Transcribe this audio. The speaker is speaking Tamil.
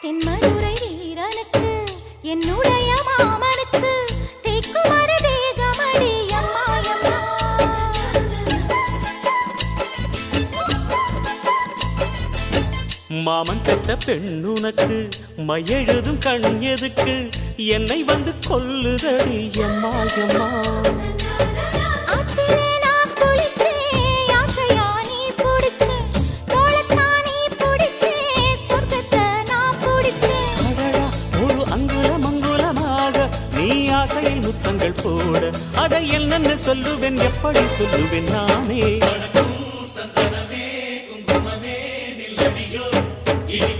தென்மதுரை வீரனுக்கு என்னுடைய மாமனுக்கு தேக்குமர தேகமடி அம்மா அம்மா. மாமன் பெற்ற பெண்ணுனக்கு மையெழுதும் கண் எதுக்கு என்னை வந்து கொல்லுதடி அம்மா அம்மா. ஆத்திலே நான் குளிச்சேன், ஆசையா நீ புடிச்சேன், தோளத்தான் நீ புடிச்சேன், சொர்க்கத்தை நான் புடிச்சேன். அடடா, ஒரு அங்குலம் அங்குலமாக நீ ஆசையில் முத்தங்கள் போட அதை என்னென்னு சொல்லுவேன், எப்படி சொல்லுவேன் நானே. சந்தனமே குங்குமமே நில்லடியோ இனி